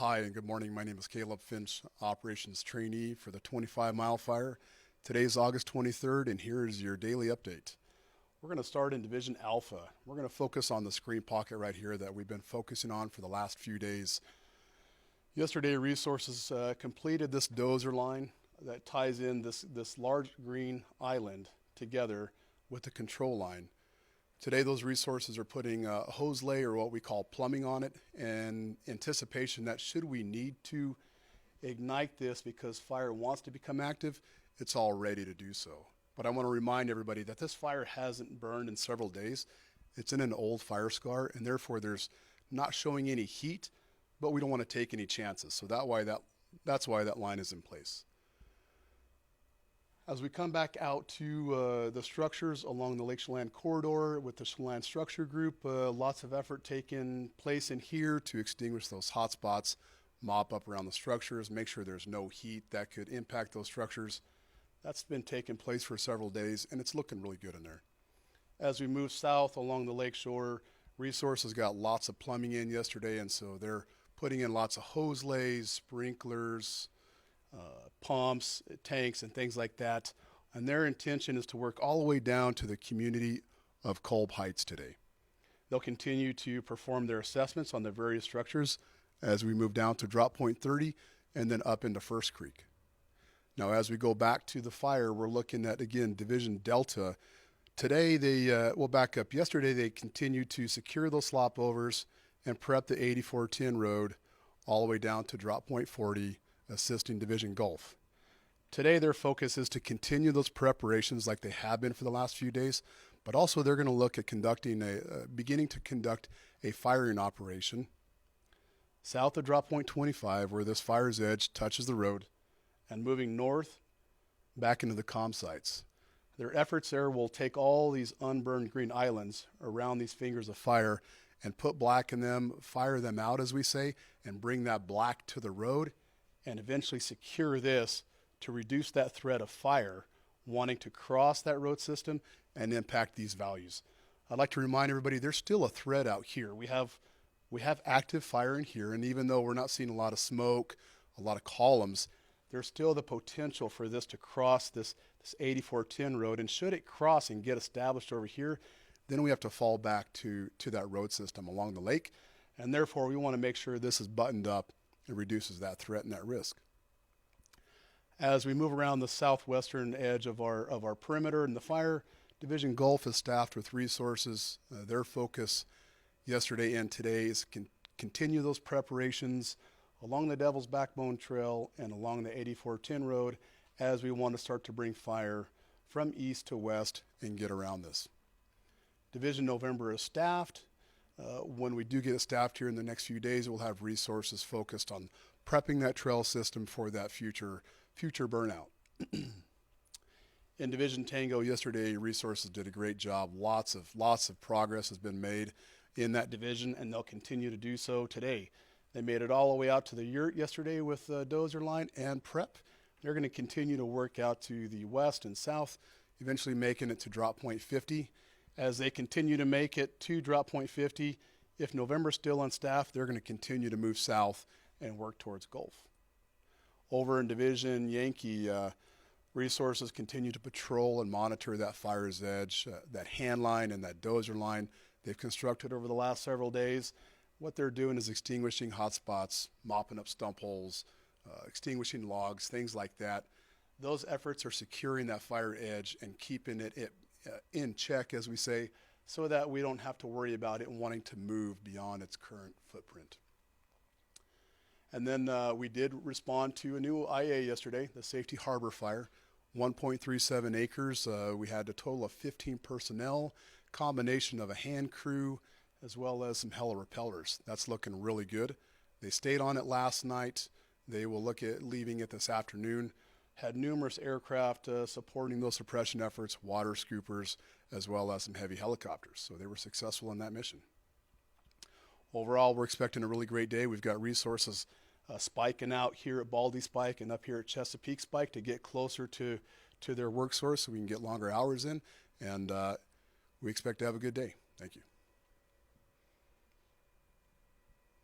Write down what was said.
Hi and good morning. My name is Klb Finch, Operations Trainee for the 25 Mile Fire. Today is August 23rd and here is your daily update. We're going to start in Division Alpha. We're going to focus on the screen pocket right here that we've been focusing on for the last few days. Yesterday, resources completed this dozer line that ties in this large green island together with the control line. Today, those resources are putting a hose lay, or what we call plumbing, on it in anticipation that should we need to ignite this because fire wants to become active, it's all ready to do so. But I want to remind everybody that this fire hasn't burned in several days. It's in an old fire scar, and therefore there's not showing any heat, but we don't want to take any chances. So that's why that line is in place. As we come back out to the structures along the Lake Chelan corridor with the Chelan Structure Group, lots of effort taken place in here to extinguish those hot spots, mop up around the structures, make sure there's no heat that could impact those structures. That's been taking place for several days, and it's looking really good in there. As we move south along the lake shore, Resources got lots of plumbing in yesterday, and so they're putting in lots of hose lays, sprinklers, pumps, tanks, and things like that. And their intention is to work all the way down to the community of Klb Heights today. They'll continue to perform their assessments on the various structures as we move down to drop point 30 and then up into First Creek. Now, as we go back to the fire, we're looking at, again, Division Delta. Today, we'll back up. Yesterday, they continued to secure those slop overs and prep the 8410 road all the way down to drop point 40, assisting Division Gulf. Today, their focus is to continue those preparations like they have been for the last few days, but also they're going to look at beginning to conduct a firing operation south of drop point 25, where this fire's edge touches the road, and moving north back into the comm sites. Their efforts there will take all these unburned green islands around these fingers of fire and put black in them, fire them out, as we say, and bring that black to the road, and eventually secure this to reduce that threat of fire wanting to cross that road system and impact these values. I'd like to remind everybody there's still a threat out here. We have active fire in here, and even though we're not seeing a lot of smoke, a lot of columns, there's still the potential for this to cross this 8410 road, and should it cross and get established over here, then we have to fall back to that road system along the lake, and therefore we want to make sure this is buttoned up and reduces that threat and that risk. As we move around the southwestern edge of our perimeter, and the fire Division Gulf is staffed with resources. Their focus yesterday and today is continue those preparations along the Devil's Backbone Trail and along the 8410 road as we want to start to bring fire from east to west and get around this. Division November is staffed. When we do get it staffed here in the next few days, we'll have resources focused on prepping that trail system for that future burnout. In Division Tango yesterday, resources did a great job. Lots of progress has been made in that division, and they'll continue to do so today. They made it all the way out to the yurt yesterday with the dozer line and prep. They're going to continue to work out to the west and south, eventually making it to drop point 50. As they continue to make it to drop point 50, if November's still on staff, they're going to continue to move south and work towards Gulf. Over in Division Yankee, resources continue to patrol and monitor that fire's edge, that hand line and that dozer line they've constructed over the last several days. What they're doing is extinguishing hot spots, mopping up stump holes, extinguishing logs, things like that. Those efforts are securing that fire edge and keeping it in check, as we say, so that we don't have to worry about it wanting to move beyond its current footprint. And then we did respond to a new IA yesterday, the Safety Harbor Fire, 1.37 acres. We had a total of 15 personnel, combination of a hand crew, as well as some heli-repellers. That's looking really good. They stayed on it last night. They will look at leaving it this afternoon. Had numerous aircraft supporting those suppression efforts, water scoopers, as well as some heavy helicopters. So they were successful in that mission. Overall, we're expecting a really great day. We've got resources spiking out here at Baldy Spike and up here at Chesapeake Spike to get closer to their work source so we can get longer hours in. And we expect to have a good day. Thank you.